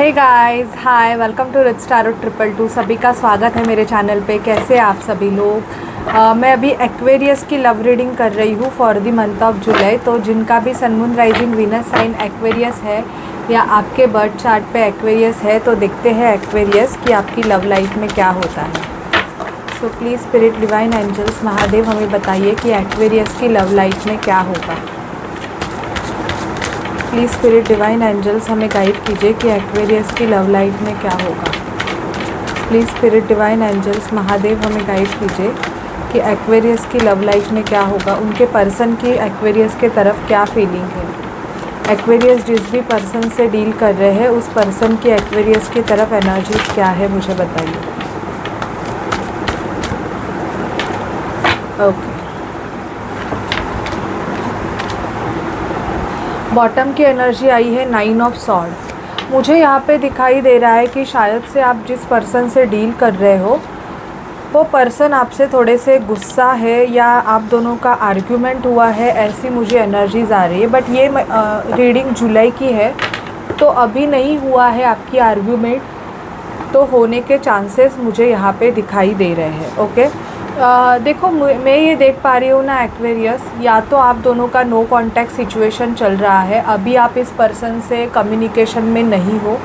Hey guys, hi, welcome to Rich Tarot 222। सभी का स्वागत है मेरे चैनल पे। कैसे हैं आप सभी लोग? मैं अभी एक्वेरियस की लव रीडिंग कर रही हूँ for the month of July. तो जिनका भी sun moon rising Venus sign Aquarius है या आपके बर्थ चार्ट पे एक्वेरियस है, तो देखते हैं एक्वेरियस कि आपकी लव लाइफ में क्या होता है। So please spirit, divine angels, Mahadev हमें बताइए कि एक्वेरियस की लव लाइफ में क्या होगा। प्लीज़ स्पिरिट, डिवाइन एंजल्स हमें गाइड कीजिए कि एक्वेरियस की लव लाइफ में क्या होगा। Please spirit, divine angels, Mahadev हमें गाइड कीजिए कि एक्वेरियस की लव लाइफ में क्या होगा। उनके पर्सन की एक्वेरियस के तरफ क्या फीलिंग है। एक्वेरियस जिस भी पर्सन से डील कर रहे हैं उस पर्सन की एक्वेरियस की तरफ एनर्जीज क्या है, मुझे बताइए। ओके, बॉटम की एनर्जी आई है 9 ऑफ सॉर्ड। मुझे यहाँ पे दिखाई दे रहा है कि शायद से आप जिस पर्सन से डील कर रहे हो वो पर्सन आपसे थोड़े से गुस्सा है या आप दोनों का आर्ग्यूमेंट हुआ है, ऐसी मुझे एनर्जीज आ रही है। बट ये रीडिंग जुलाई की है तो अभी नहीं हुआ है आपकी आर्ग्यूमेंट, तो होने के चांसेस मुझे यहाँ पे दिखाई दे रहे हैं। ओके, देखो मैं ये देख पा रही हूँ ना एक्वेरियस, या तो आप दोनों का नो कांटेक्ट सिचुएशन चल रहा है, अभी आप इस पर्सन से कम्युनिकेशन में नहीं हो,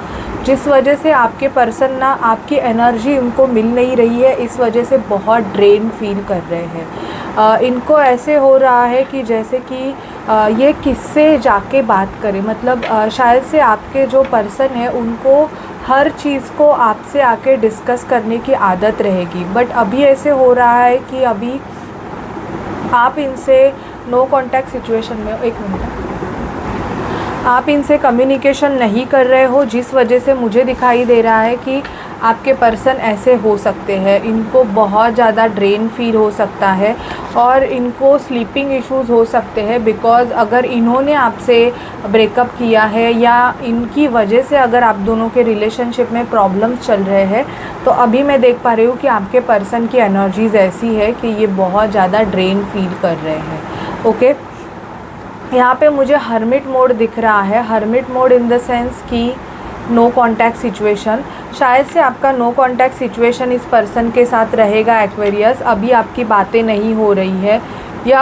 जिस वजह से आपके पर्सन ना आपकी एनर्जी उनको मिल नहीं रही है, इस वजह से बहुत ड्रेन फील कर रहे हैं। इनको ऐसे हो रहा है कि जैसे कि ये किससे जाके बात करें, मतलब शायद से आपके जो पर्सन है उनको हर चीज़ को आपसे आके डिस्कस करने की आदत रहेगी। बट अभी ऐसे हो रहा है कि अभी आप इनसे नो कांटेक्ट सिचुएशन में हो। एक मिनट, आप इनसे कम्युनिकेशन नहीं कर रहे हो, जिस वजह से मुझे दिखाई दे रहा है कि आपके पर्सन ऐसे हो सकते हैं। इनको बहुत ज़्यादा ड्रेन फील हो सकता है और इनको स्लीपिंग इश्यूज़ हो सकते हैं, बिकॉज़ अगर इन्होंने आपसे ब्रेकअप किया है या इनकी वजह से अगर आप दोनों के रिलेशनशिप में प्रॉब्लम्स चल रहे हैं, तो अभी मैं देख पा रही हूँ कि आपके पर्सन की एनर्जीज़ ऐसी है कि ये बहुत ज़्यादा ड्रेन फील कर रहे हैं। ओके, यहाँ पे मुझे हर्मिट मोड दिख रहा है। Hermit mode in the sense कि नो कांटेक्ट सिचुएशन, शायद से आपका नो कांटेक्ट सिचुएशन इस पर्सन के साथ रहेगा एक्वेरियस। अभी आपकी बातें नहीं हो रही है या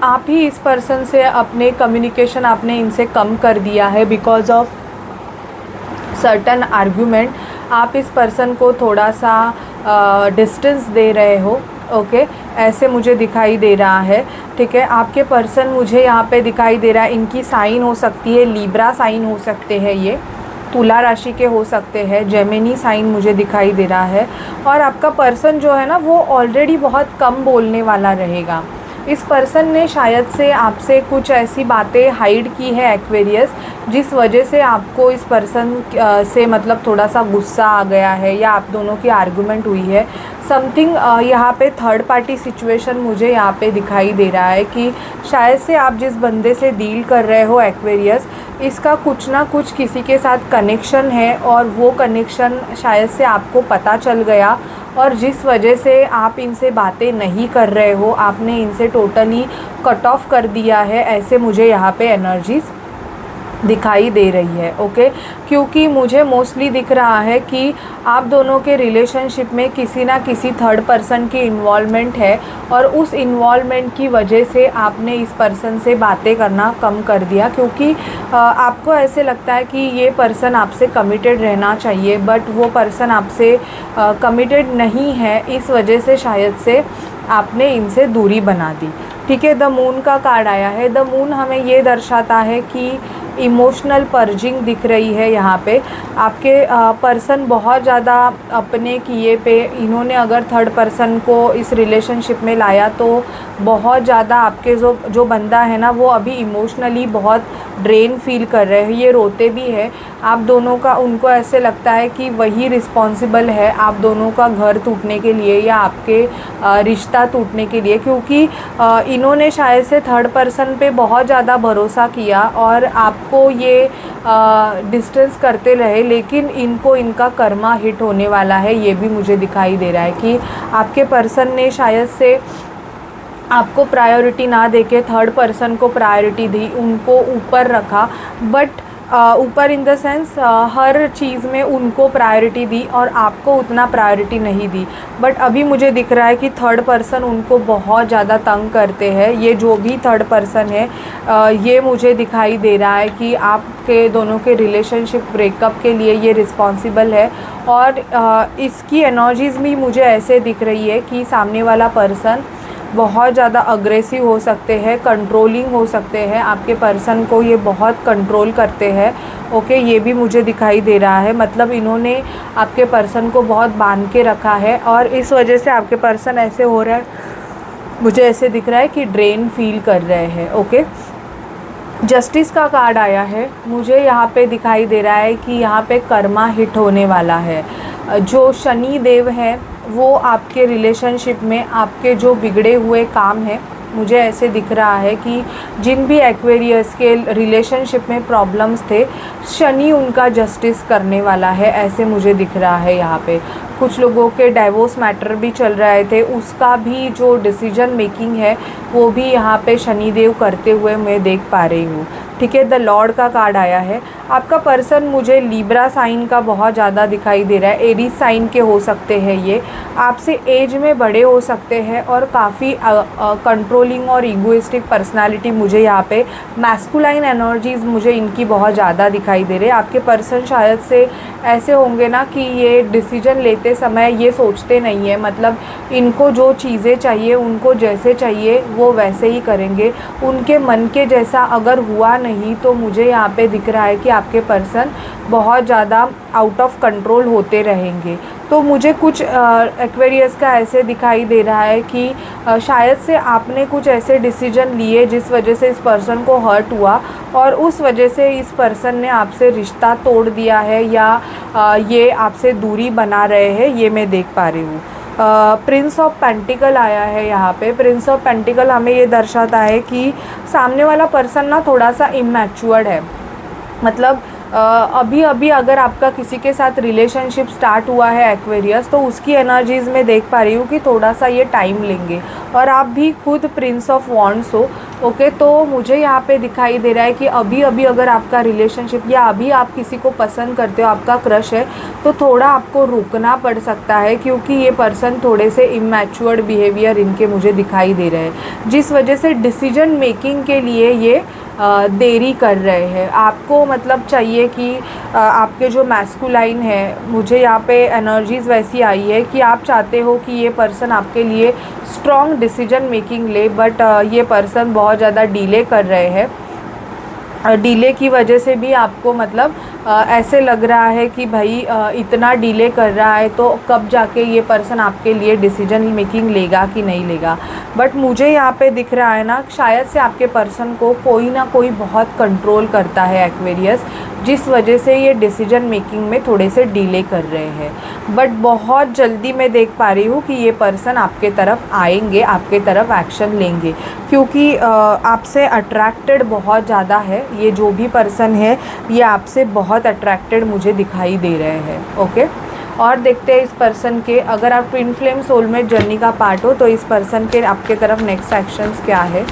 आप ही इस पर्सन से अपने कम्युनिकेशन आपने इनसे कम कर दिया है बिकॉज ऑफ सर्टन आर्ग्यूमेंट। आप इस पर्सन को थोड़ा सा डिस्टेंस दे रहे हो। ओके, ऐसे मुझे दिखाई दे रहा है। ठीक है, आपके पर्सन मुझे यहाँ पे दिखाई दे रहा है, इनकी साइन हो सकती है लिब्रा साइन हो सकते हैं, ये तुला राशि के हो सकते हैं, जेमिनी साइन मुझे दिखाई दे रहा है। और आपका पर्सन जो है ना वो ऑलरेडी बहुत कम बोलने वाला रहेगा। इस पर्सन ने शायद से आपसे कुछ ऐसी बातें हाइड की है एक्वेरियस, जिस वजह से आपको इस पर्सन से मतलब थोड़ा सा गुस्सा आ गया है या आप दोनों की आर्गुमेंट हुई है। समथिंग यहाँ पे थर्ड पार्टी सिचुएशन मुझे यहाँ पे दिखाई दे रहा है कि शायद से आप जिस बंदे से डील कर रहे हो एक्वेरियस, इसका कुछ ना कुछ किसी के साथ कनेक्शन है और वो कनेक्शन शायद से आपको पता चल गया और जिस वजह से आप इनसे बातें नहीं कर रहे हो, आपने इनसे टोटली कट ऑफ कर दिया है, ऐसे मुझे यहाँ पे एनर्जीज़ दिखाई दे रही है। ओके, क्योंकि मुझे मोस्टली दिख रहा है कि आप दोनों के रिलेशनशिप में किसी ना किसी थर्ड पर्सन की इन्वॉल्वमेंट है और उस इन्वॉल्वमेंट की वजह से आपने इस पर्सन से बातें करना कम कर दिया, क्योंकि आपको ऐसे लगता है कि ये पर्सन आपसे कमिटेड रहना चाहिए, बट वो पर्सन आपसे कमिटेड नहीं है, इस वजह से शायद से आपने इनसे दूरी बना दी। ठीक है, द मून का कार्ड आया है। द मून हमें ये दर्शाता है कि इमोशनल पर्जिंग दिख रही है यहाँ पे। आपके पर्सन बहुत ज़्यादा अपने किए पे, इन्होंने अगर थर्ड पर्सन को इस रिलेशनशिप में लाया तो बहुत ज़्यादा आपके जो बंदा है ना वो अभी इमोशनली बहुत ड्रेन फील कर रहे हैं, ये रोते भी है। आप दोनों का, उनको ऐसे लगता है कि वही रिस्पॉन्सिबल है आप दोनों का घर टूटने के लिए या आपके रिश्ता टूटने के लिए, क्योंकि इन्होंने शायद से थर्ड पर्सन पे बहुत ज़्यादा भरोसा किया और आपको ये डिस्टेंस करते रहे, लेकिन इनको इनका कर्मा हिट होने वाला है। ये भी मुझे दिखाई दे रहा है कि आपके पर्सन ने शायद से आपको प्रायोरिटी ना देके थर्ड पर्सन को प्रायोरिटी दी, उनको ऊपर रखा। बट ऊपर इन द सेंस हर चीज़ में उनको प्रायोरिटी दी और आपको उतना प्रायोरिटी नहीं दी। बट अभी मुझे दिख रहा है कि थर्ड पर्सन उनको बहुत ज़्यादा तंग करते हैं। ये जो भी थर्ड पर्सन है ये मुझे दिखाई दे रहा है कि आपके दोनों के रिलेशनशिप ब्रेकअप के लिए ये रिस्पॉन्सिबल है। और इसकी एनर्जीज़ भी मुझे ऐसे दिख रही है कि सामने वाला पर्सन बहुत ज़्यादा अग्रेसिव हो सकते हैं, कंट्रोलिंग हो सकते हैं, आपके पर्सन को ये बहुत कंट्रोल करते हैं। ओके, ये भी मुझे दिखाई दे रहा है। मतलब इन्होंने आपके पर्सन को बहुत बांध के रखा है और इस वजह से आपके पर्सन ऐसे हो रहा है, मुझे ऐसे दिख रहा है कि ड्रेन फील कर रहे हैं। ओके, जस्टिस का कार्ड आया है। मुझे यहाँ पे दिखाई दे रहा है कि यहाँ पे कर्मा हिट होने वाला है। जो शनि देव हैं वो आपके रिलेशनशिप में आपके जो बिगड़े हुए काम हैं, मुझे ऐसे दिख रहा है कि जिन भी एक्वेरियस के रिलेशनशिप में प्रॉब्लम्स थे, शनि उनका जस्टिस करने वाला है, ऐसे मुझे दिख रहा है। यहाँ पे कुछ लोगों के डाइवोर्स मैटर भी चल रहे थे, उसका भी जो डिसीजन मेकिंग है वो भी यहाँ पे शनिदेव करते हुए मैं देख पा रही हूँ। ठीक है, द लॉर्ड का कार्ड आया है। आपका पर्सन मुझे लिब्रा साइन का बहुत ज़्यादा दिखाई दे रहा है। एरीज साइन के हो सकते हैं, ये आपसे एज में बड़े हो सकते हैं और काफ़ी कंट्रोलिंग और ईगोइस्टिक पर्सनालिटी, मुझे यहाँ पे मैस्कुलाइन एनर्जीज़ मुझे इनकी बहुत ज़्यादा दिखाई दे रही है। आपके पर्सन शायद से ऐसे होंगे ना कि ये डिसीजन लेते समय ये सोचते नहीं है, मतलब इनको जो चीज़ें चाहिए, उनको जैसे चाहिए वो वैसे ही करेंगे। उनके मन के जैसा अगर हुआ नहीं तो मुझे यहाँ पे दिख रहा है कि आपके पर्सन बहुत ज़्यादा आउट ऑफ कंट्रोल होते रहेंगे। तो मुझे कुछ एक्वेरियस का ऐसे दिखाई दे रहा है कि शायद से आपने कुछ ऐसे डिसीजन लिए जिस वजह से इस पर्सन को हर्ट हुआ और उस वजह से इस पर्सन ने आपसे रिश्ता तोड़ दिया है या ये आपसे दूरी बना रहे हैं, ये मैं देख पा रही हूँ। प्रिंस ऑफ पेंटिकल आया है यहाँ पे। प्रिंस ऑफ पेंटिकल हमें ये दर्शाता है कि सामने वाला पर्सन ना थोड़ा सा इमैच्योर्ड है। मतलब अभी अभी अगर आपका किसी के साथ रिलेशनशिप स्टार्ट हुआ है एक्वेरियस, तो उसकी एनर्जीज़ में देख पा रही हूँ कि थोड़ा सा ये टाइम लेंगे। और आप भी खुद प्रिंस ऑफ वॉन्ड्स हो। ओके, तो मुझे यहाँ पे दिखाई दे रहा है कि अभी अभी अगर आपका रिलेशनशिप या अभी आप किसी को पसंद करते हो, आपका क्रश है, तो थोड़ा आपको रुकना पड़ सकता है क्योंकि ये पर्सन थोड़े से इमैच्योर्ड बिहेवियर इनके मुझे दिखाई दे रहे हैं, जिस वजह से डिसीजन मेकिंग के लिए ये देरी कर रहे हैं। आपको मतलब चाहिए कि आपके जो मैस्कुलाइन है, मुझे यहाँ पे एनर्जीज़ वैसी आई है कि आप चाहते हो कि ये पर्सन आपके लिए स्ट्रॉन्ग डिसीजन मेकिंग ले, बट ये पर्सन बहुत ज़्यादा डिले कर रहे हैं। डिले की वजह से भी आपको मतलब ऐसे लग रहा है कि भाई इतना डिले कर रहा है तो कब जाके ये पर्सन आपके लिए डिसीजन मेकिंग लेगा कि नहीं लेगा। बट मुझे यहाँ पे दिख रहा है ना, शायद से आपके पर्सन को कोई ना कोई बहुत कंट्रोल करता है एक्वेरियस, जिस वजह से ये डिसीजन मेकिंग में थोड़े से डिले कर रहे हैं। बट बहुत जल्दी मैं देख पा रही हूँ कि ये पर्सन आपके तरफ आएंगे, आपके तरफ एक्शन लेंगे, क्योंकि आपसे अट्रैक्टेड बहुत ज़्यादा है। ये जो भी पर्सन है ये आपसे बहुत अट्रैक्टेड मुझे दिखाई दे रहे हैं। ओके, और देखते हैं इस पर्सन के, अगर आप ट्विन फ्लेम सोलमेट जर्नी का पार्ट हो तो इस पर्सन के आपके तरफ नेक्स्ट एक्शंस क्या है।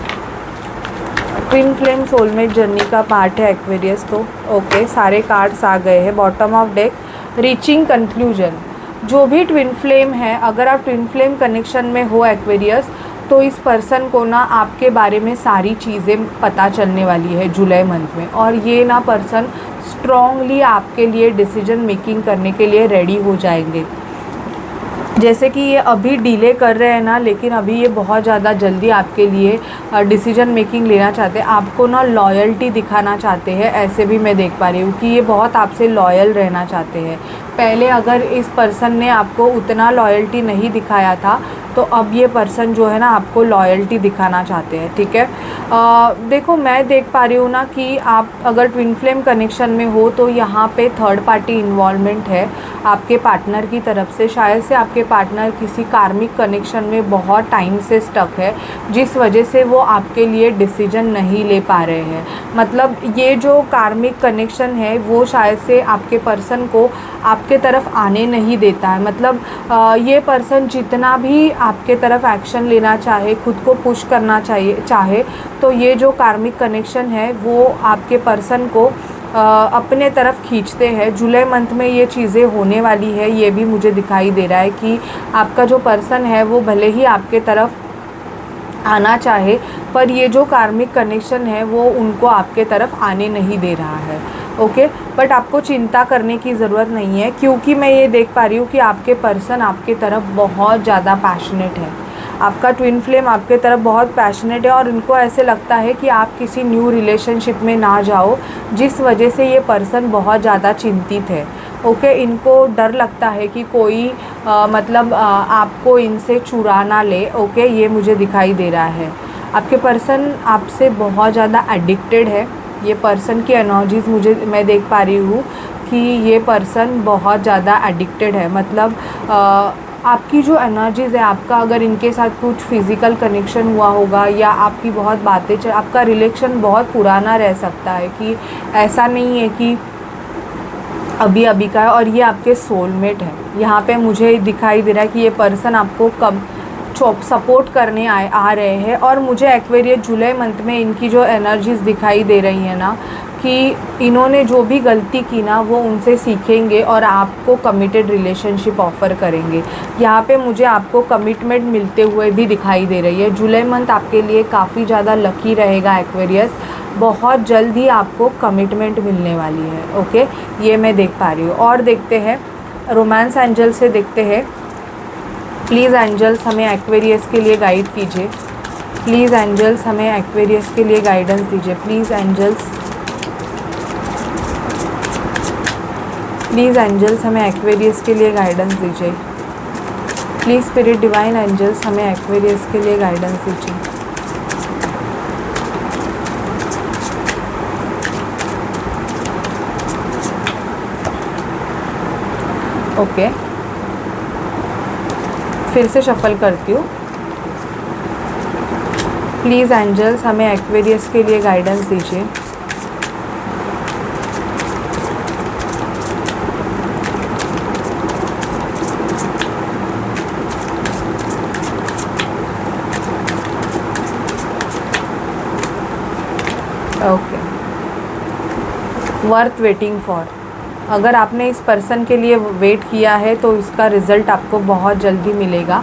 ट्विन फ्लेम सोलमेट जर्नी का पार्ट है एक्वेरियस, तो ओके, सारे कार्ड्स आ गए हैं। Bottom of deck, reaching conclusion. जो भी ट्विन फ्लेम है, अगर आप ट्विन फ्लेम कनेक्शन में हो एक्वेरियस, तो इस पर्सन को ना आपके बारे में सारी चीज़ें पता चलने वाली है जुलाई मंथ में, और ये ना पर्सन स्ट्रॉन्गली आपके लिए डिसीजन मेकिंग करने के लिए रेडी हो जाएंगे। जैसे कि ये अभी डिले कर रहे हैं ना, लेकिन अभी ये बहुत ज़्यादा जल्दी आपके लिए डिसीजन मेकिंग लेना चाहते हैं, आपको ना लॉयल्टी दिखाना चाहते हैं। ऐसे भी मैं देख पा रही हूँ कि ये बहुत आपसे लॉयल रहना चाहते हैं। पहले अगर इस पर्सन ने आपको उतना लॉयल्टी नहीं दिखाया था, तो अब ये पर्सन जो है ना आपको लॉयल्टी दिखाना चाहते हैं। ठीक है, देखो मैं देख पा रही हूँ ना कि आप अगर ट्विन फ्लेम कनेक्शन में हो तो यहाँ पे थर्ड पार्टी इन्वॉल्वमेंट है आपके पार्टनर की तरफ से। शायद से आपके पार्टनर किसी कार्मिक कनेक्शन में बहुत टाइम से स्टक है, जिस वजह से वो आपके लिए डिसीजन नहीं ले पा रहे हैं। मतलब ये जो कार्मिक कनेक्शन है वो शायद से आपके पर्सन को आपके तरफ आने नहीं देता है। मतलब ये पर्सन जितना भी आपके तरफ एक्शन लेना चाहे, खुद को पुश करना चाहे, तो ये जो कार्मिक कनेक्शन है वो आपके पर्सन को अपने तरफ खींचते हैं। जुलाई मंथ में ये चीज़ें होने वाली है, ये भी मुझे दिखाई दे रहा है कि आपका जो पर्सन है वो भले ही आपके तरफ आना चाहे, पर ये जो कार्मिक कनेक्शन है वो उनको आपके तरफ आने नहीं दे रहा है। ओके, बट आपको चिंता करने की ज़रूरत नहीं है, क्योंकि मैं ये देख पा रही हूँ कि आपके पर्सन आपके तरफ बहुत ज़्यादा पैशनेट है। आपका ट्विन फ्लेम आपके तरफ बहुत पैशनेट है और इनको ऐसे लगता है कि आप किसी न्यू रिलेशनशिप में ना जाओ, जिस वजह से ये पर्सन बहुत ज़्यादा चिंतित है। ओके, इनको डर लगता है कि कोई आपको इनसे चुरा ना ले। ओके, ये मुझे दिखाई दे रहा है। आपके पर्सन आपसे बहुत ज़्यादा एडिक्टेड है। ये पर्सन की एनर्जीज़ मैं देख पा रही हूँ कि ये पर्सन बहुत ज़्यादा एडिक्टेड है। मतलब आपकी जो एनर्जीज़ है, आपका अगर इनके साथ कुछ फिज़िकल कनेक्शन हुआ होगा या आपकी बहुत बातें आपका रिलेशन बहुत पुराना रह सकता है, कि ऐसा नहीं है कि अभी अभी का है, और ये आपके सोलमेट है। यहाँ पे मुझे दिखाई दे रहा है कि ये पर्सन आपको सपोर्ट करने आ रहे हैं। और मुझे एक्वेरियस जुलाई मंथ में इनकी जो एनर्जीज़ दिखाई दे रही हैं ना, कि इन्होंने जो भी गलती की ना वो उनसे सीखेंगे और आपको कमिटेड रिलेशनशिप ऑफ़र करेंगे। यहाँ पे मुझे आपको कमिटमेंट मिलते हुए भी दिखाई दे रही है। जुलाई मंथ आपके लिए काफ़ी ज़्यादा लकी रहेगा एक्वेरियस। बहुत जल्द ही आपको कमिटमेंट मिलने वाली है। ओके, ये मैं देख पा रही हूँ। और देखते हैं रोमांस एंजल से, देखते हैं प्लीज़ एंजल्स हमें एक्वेरियस के लिए गाइड कीजिए। प्लीज़ एंजल्स हमें एक्वेरियस के लिए गाइडेंस दीजिए। प्लीज़ एंजल्स, प्लीज़ एंजल्स हमें एक्वेरियस के लिए गाइडेंस दीजिए। प्लीज़ स्पिरिट डिवाइन एंजल्स हमें एक्वेरियस के लिए गाइडेंस दीजिए। ओके, फिर से शफल करती हूँ। प्लीज़ एंजल्स हमें एक्वेरियस के लिए गाइडेंस दीजिए। Okay, worth waiting for. अगर आपने इस पर्सन के लिए वेट किया है तो इसका रिज़ल्ट आपको बहुत जल्दी मिलेगा।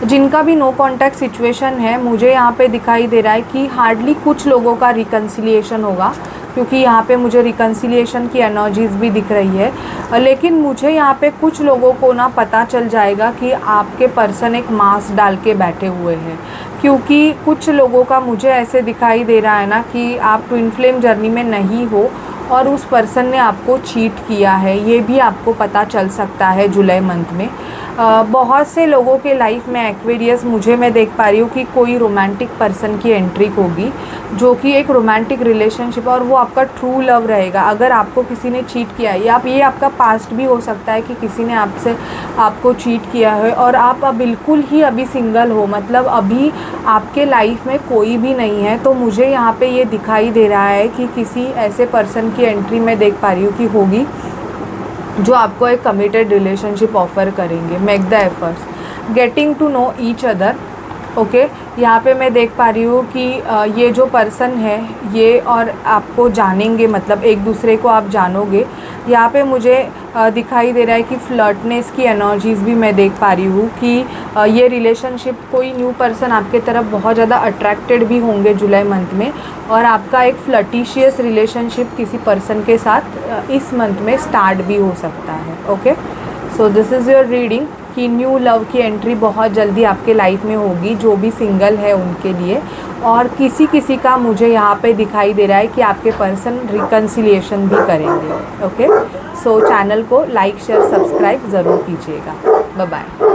जिनका भी नो कॉन्टैक्ट सिचुएशन है, मुझे यहाँ पे दिखाई दे रहा है कि हार्डली कुछ लोगों का रिकन्सिलिएशन होगा, क्योंकि यहाँ पे मुझे रिकन्सिलिएशन की एनर्जीज़ भी दिख रही है। लेकिन मुझे यहाँ पे कुछ लोगों को ना पता चल जाएगा कि आपके पर्सन एक मास्क डाल के बैठे हुए हैं, क्योंकि कुछ लोगों का मुझे ऐसे दिखाई दे रहा है ना कि आप ट्विन फ्लेम जर्नी में नहीं हो और उस पर्सन ने आपको चीट किया है। ये भी आपको पता चल सकता है जुलाई मंथ में। बहुत से लोगों के लाइफ में एक्वेरियस मैं देख पा रही हूँ कि कोई रोमांटिक पर्सन की एंट्री होगी, जो कि एक रोमांटिक रिलेशनशिप, और वो आपका ट्रू लव रहेगा। अगर आपको किसी ने चीट किया है, या ये आपका पास्ट भी हो सकता है कि किसी ने आपको चीट किया है और आप बिल्कुल ही अभी सिंगल हो, मतलब अभी आपके लाइफ में कोई भी नहीं है। तो मुझे यहाँ पे ये दिखाई दे रहा है कि किसी ऐसे पर्सन की एंट्री मैं देख पा रही हूँ कि होगी, जो आपको एक कमिटेड रिलेशनशिप ऑफ़र करेंगे। Make the efforts, getting to know each other. Okay, यहाँ पे मैं देख पा रही हूँ कि ये जो पर्सन है ये और आपको जानेंगे, मतलब एक दूसरे को आप जानोगे। यहाँ पे मुझे दिखाई दे रहा है कि फ्लर्टनेस की एनर्जीज़ भी मैं देख पा रही हूँ कि ये रिलेशनशिप, कोई न्यू पर्सन आपके तरफ बहुत ज़्यादा अट्रैक्टेड भी होंगे जुलाई मंथ में, और आपका एक फ्लर्टिशियस रिलेशनशिप किसी पर्सन के साथ इस मंथ में स्टार्ट भी हो सकता है। Okay, so this is your reading कि न्यू लव की एंट्री बहुत जल्दी आपके लाइफ में होगी, जो भी सिंगल है उनके लिए। और किसी का मुझे यहाँ पे दिखाई दे रहा है कि आपके पर्सन रिकन्सिलिएशन भी करेंगे। ओके, सो चैनल को लाइक शेयर सब्सक्राइब ज़रूर कीजिएगा। Bye bye.